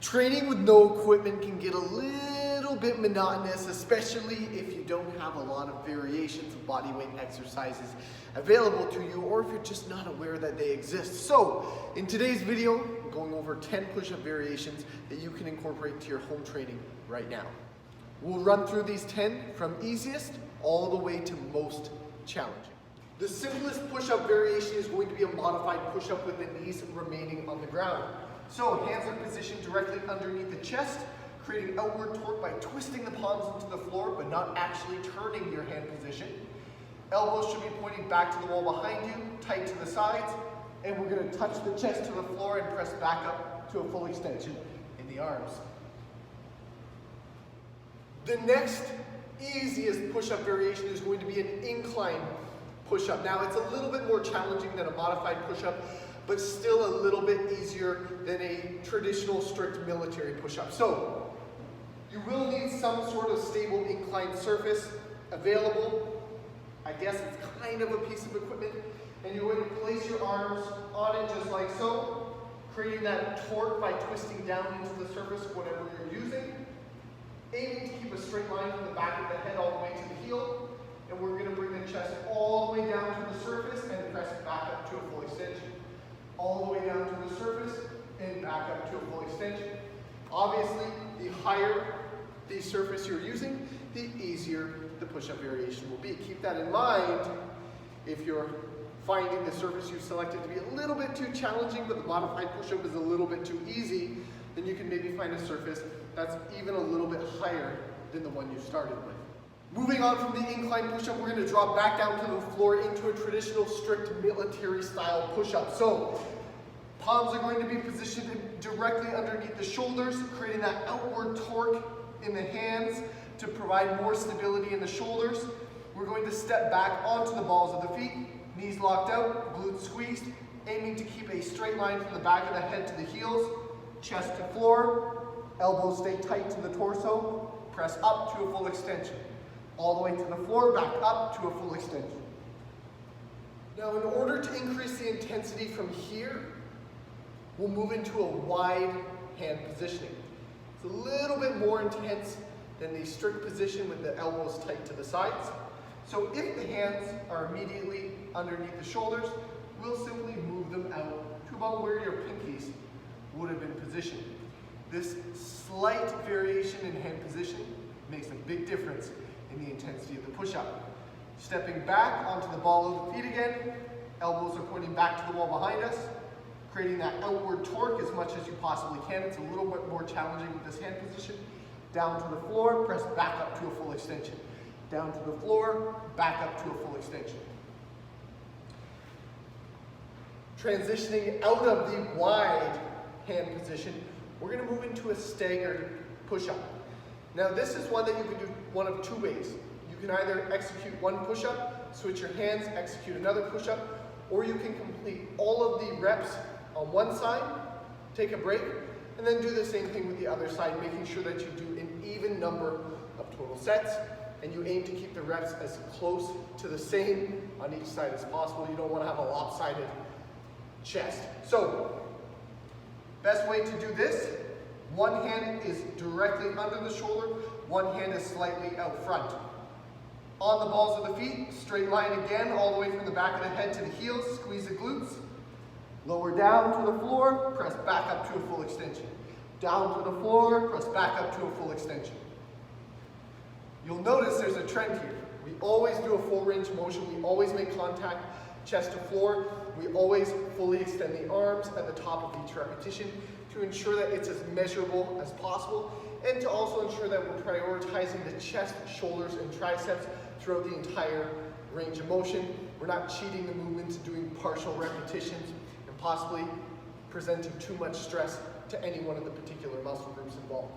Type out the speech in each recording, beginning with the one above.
Training with no equipment can get a little bit monotonous, especially if you don't have a lot of variations of body weight exercises available to you, or if you're just not aware that they exist. So, in today's video, I'm going over 10 push-up variations that you can incorporate into your home training right now. We'll run through these 10 from easiest all the way to most challenging. The simplest push-up variation is going to be a modified push-up with the knees remaining on the ground. So hands are positioned directly underneath the chest, creating outward torque by twisting the palms into the floor, but not actually turning your hand position. Elbows should be pointing back to the wall behind you, tight to the sides, and we're going to touch the chest to the floor and press back up to a full extension in the arms. The next easiest push-up variation is going to be an incline push-up. Now it's a little bit more challenging than a modified push-up, but still a little bit easier than a traditional strict military push-up. So you will need some sort of stable inclined surface available. I guess it's kind of a piece of equipment, and you're going to place your arms on it just like so, creating that torque by twisting down into the surface, whatever you're using. Aiming to keep a straight line from the back of the head all the way to the heel, and we're going to bring the chest all the way down to the surface and press back up to a full extension. All the way down to the surface and back up to a full extension. Obviously, the higher the surface you're using, the easier the push-up variation will be. Keep that in mind if you're finding the surface you've selected to be a little bit too challenging, but the modified push-up is a little bit too easy, then you can maybe find a surface that's even a little bit higher than the one you started with. Moving on from the incline push-up, we're going to drop back down to the floor into a traditional strict military style push-up. So, palms are going to be positioned directly underneath the shoulders, creating that outward torque in the hands to provide more stability in the shoulders. We're going to step back onto the balls of the feet, knees locked out, glutes squeezed, aiming to keep a straight line from the back of the head to the heels, chest to floor, elbows stay tight to the torso, press up to a full extension. All the way to the floor, back up to a full extension. Now, in order to increase the intensity from here, we'll move into a wide hand positioning. It's a little bit more intense than the strict position with the elbows tight to the sides. So if the hands are immediately underneath the shoulders, we'll simply move them out to about where your pinkies would have been positioned. This slight variation in hand position makes a big difference in the intensity of the push-up. Stepping back onto the ball of the feet again, elbows are pointing back to the wall behind us, creating that outward torque as much as you possibly can. It's a little bit more challenging with this hand position. Down to the floor, press back up to a full extension. Down to the floor, back up to a full extension. Transitioning out of the wide hand position, we're going to move into a staggered push-up. Now this is one that you can do one of two ways. You can either execute one push-up, switch your hands, execute another push-up, or you can complete all of the reps on one side, take a break, and then do the same thing with the other side, making sure that you do an even number of total sets, and you aim to keep the reps as close to the same on each side as possible. You don't want to have a lopsided chest. So, best way to do this, one hand is directly under the shoulder, one hand is slightly out front. On the balls of the feet, straight line again, all the way from the back of the head to the heels, squeeze the glutes. Lower down to the floor, press back up to a full extension. Down to the floor, press back up to a full extension. You'll notice there's a trend here. We always do a full range of motion, we always make contact, chest to floor. We always fully extend the arms at the top of each repetition to ensure that it's as measurable as possible, and to also ensure that we're prioritizing the chest, shoulders, and triceps throughout the entire range of motion. We're not cheating the movement to doing partial repetitions and possibly presenting too much stress to any one of the particular muscle groups involved.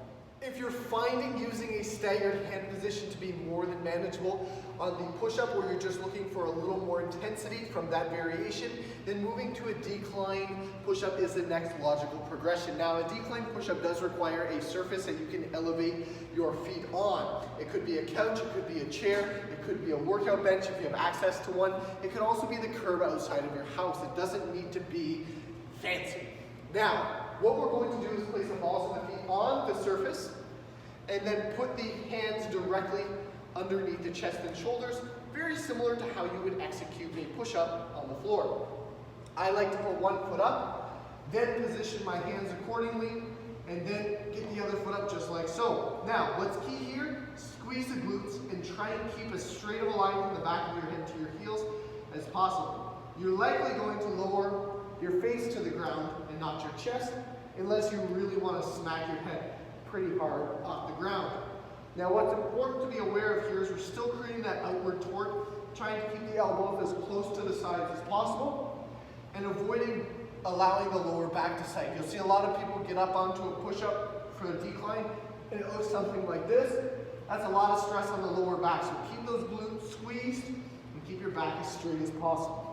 If you're finding using a staggered hand position to be more than manageable on the push-up, or you're just looking for a little more intensity from that variation, then moving to a decline push-up is the next logical progression. Now, a decline push-up does require a surface that you can elevate your feet on. It could be a couch, it could be a chair, it could be a workout bench if you have access to one. It could also be the curb outside of your house. It doesn't need to be fancy. Now, what we're going to do is place the balls of the feet surface, and then put the hands directly underneath the chest and shoulders, very similar to how you would execute a push-up on the floor. I like to put one foot up, then position my hands accordingly, and then get the other foot up just like so. Now, what's key here? Squeeze the glutes and try and keep as straight of a line from the back of your head to your heels as possible. You're likely going to lower your face to the ground and not your chest, unless you really want to smack your head pretty hard off the ground. Now, what's important to be aware of here is we're still creating that outward torque, trying to keep the elbow as close to the sides as possible, and avoiding allowing the lower back to sag. You'll see a lot of people get up onto a push-up for a decline, and it looks something like this. That's a lot of stress on the lower back, so keep those glutes squeezed and keep your back as straight as possible.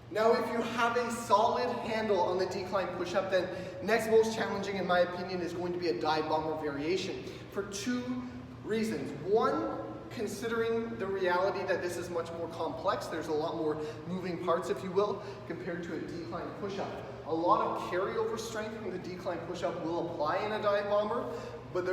Now, if you have a solid handle on the decline push-up, then next most challenging, in my opinion, is going to be a dive bomber variation for two reasons. One, considering the reality that this is much more complex, there's a lot more moving parts, if you will, compared to a decline push-up. A lot of carryover strength from the decline push-up will apply in a dive bomber, but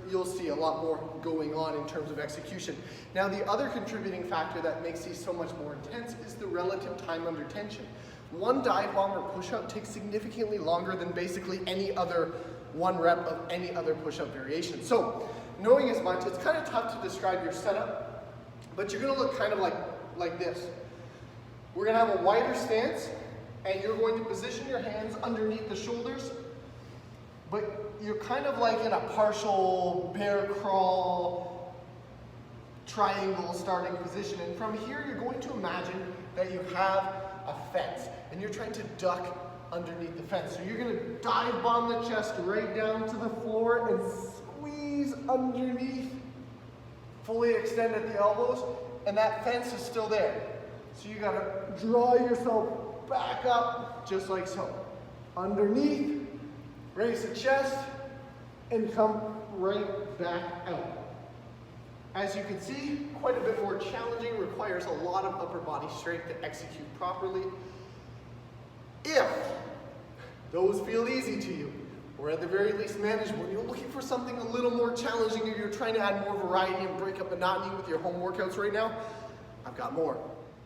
you'll see a lot more going on in terms of execution. Now, the other contributing factor that makes these so much more intense is the relative time under tension. One dive bomber push-up takes significantly longer than basically any other one rep of any other push-up variation. So, knowing as much, it's kind of tough to describe your setup, but you're gonna look kind of like this. We're gonna have a wider stance, and you're going to position your hands underneath the shoulders, but you're kind of like in a partial bear crawl triangle starting position. And from here, you're going to imagine that you have a fence, and you're trying to duck underneath the fence. So you're gonna dive bomb the chest right down to the floor and squeeze underneath, fully extend at the elbows, and that fence is still there. So you gotta draw yourself back up, just like so. Underneath, raise the chest, and come right back out. As you can see, quite a bit more challenging, requires a lot of upper body strength to execute properly. If those feel easy to you, or at the very least manageable, you're looking for something a little more challenging, or you're trying to add more variety and break up monotony with your home workouts right now, I've got more.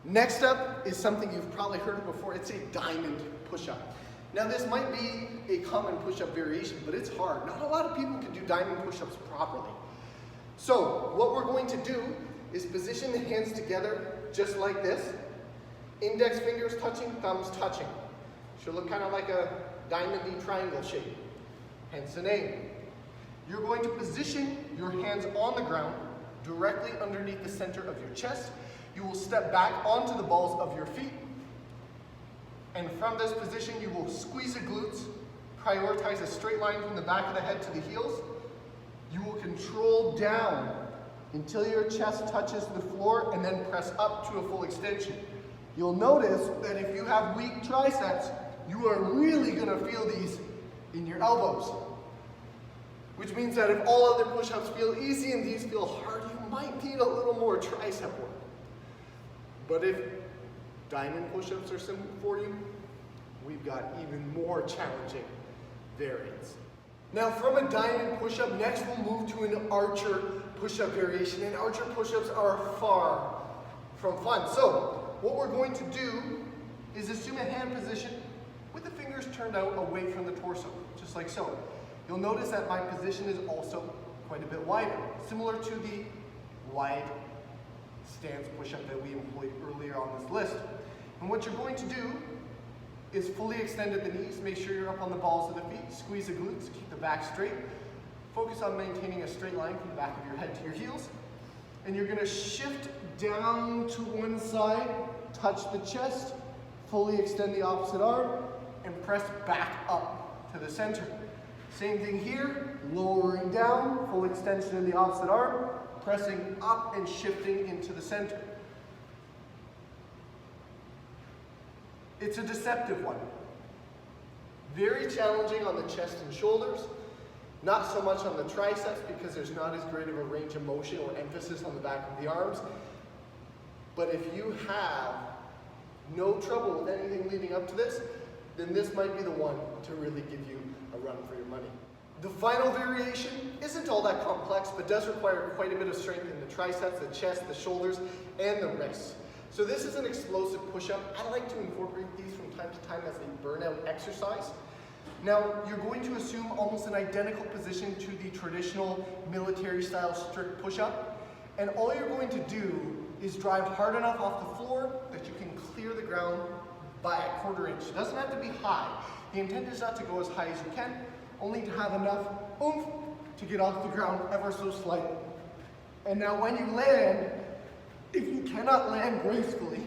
Next up is something you've probably heard of before. It's a diamond push-up. Now, this might be a common push-up variation, but it's hard. Not a lot of people can do diamond push-ups properly. So what we're going to do is position the hands together just like this. Index fingers touching, thumbs touching. Should look kind of like a diamond-y triangle shape, hence the name. You're going to position your hands on the ground directly underneath the center of your chest. You will step back onto the balls of your feet. And from this position, you will squeeze the glutes, prioritize a straight line from the back of the head to the heels. You will control down until your chest touches the floor and then press up to a full extension. You'll notice that if you have weak triceps, you are really gonna feel these in your elbows. Which means that if all other push-ups feel easy and these feel hard, you might need a little more tricep work. But if diamond push-ups are simple for you, we've got even more challenging variants. Now, from a diamond push-up, next we'll move to an archer push-up variation, and archer push-ups are far from fun. So, what we're going to do is assume a hand position with the fingers turned out away from the torso, just like so. You'll notice that my position is also quite a bit wider, similar to the wide stance push-up that we employed earlier on this list. And what you're going to do is fully extend at the knees, make sure you're up on the balls of the feet, squeeze the glutes, keep the back straight, focus on maintaining a straight line from the back of your head to your heels, and you're gonna shift down to one side, touch the chest, fully extend the opposite arm, and press back up to the center. Same thing here, lowering down, full extension in the opposite arm, pressing up and shifting into the center. It's a deceptive one. Very challenging on the chest and shoulders, not so much on the triceps because there's not as great of a range of motion or emphasis on the back of the arms. But if you have no trouble with anything leading up to this, then this might be the one to really give you a run for your money. The final variation isn't all that complex, but does require quite a bit of strength in the triceps, the chest, the shoulders, and the wrists. So this is an explosive push-up. I like to incorporate these from time to time as a burnout exercise. Now, you're going to assume almost an identical position to the traditional military-style strict push-up, and all you're going to do is drive hard enough off the floor that you can clear the ground by a 1/4 inch. It doesn't have to be high. The intent is not to go as high as you can, only to have enough oomph to get off the ground ever so slightly. And now when you land, if you cannot land gracefully,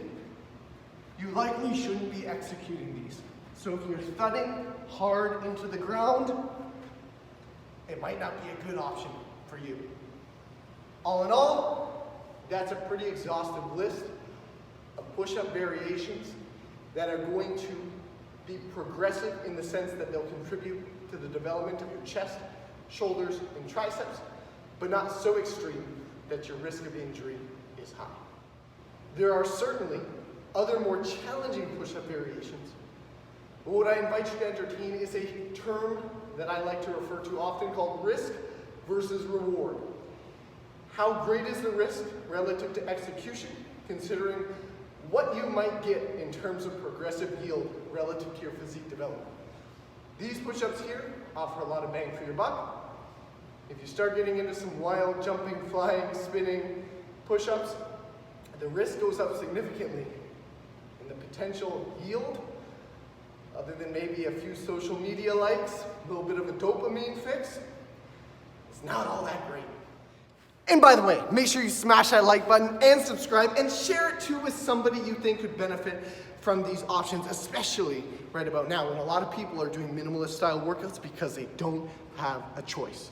you likely shouldn't be executing these. So if you're thudding hard into the ground, it might not be a good option for you. All in all, that's a pretty exhaustive list of push-up variations that are going to be progressive in the sense that they'll contribute to the development of your chest, shoulders, and triceps, but not so extreme that your risk of injury is high. There are certainly other more challenging push-up variations, but what I invite you to entertain is a term that I like to refer to often called risk versus reward. How great is the risk relative to execution, considering what you might get in terms of progressive yield relative to your physique development? These push-ups here offer a lot of bang for your buck. If you start getting into some wild jumping, flying, spinning push-ups, the risk goes up significantly. And the potential yield, other than maybe a few social media likes, a little bit of a dopamine fix, is not all that great. And by the way, make sure you smash that like button and subscribe and share it too with somebody you think could benefit from these options, especially right about now when a lot of people are doing minimalist style workouts because they don't have a choice.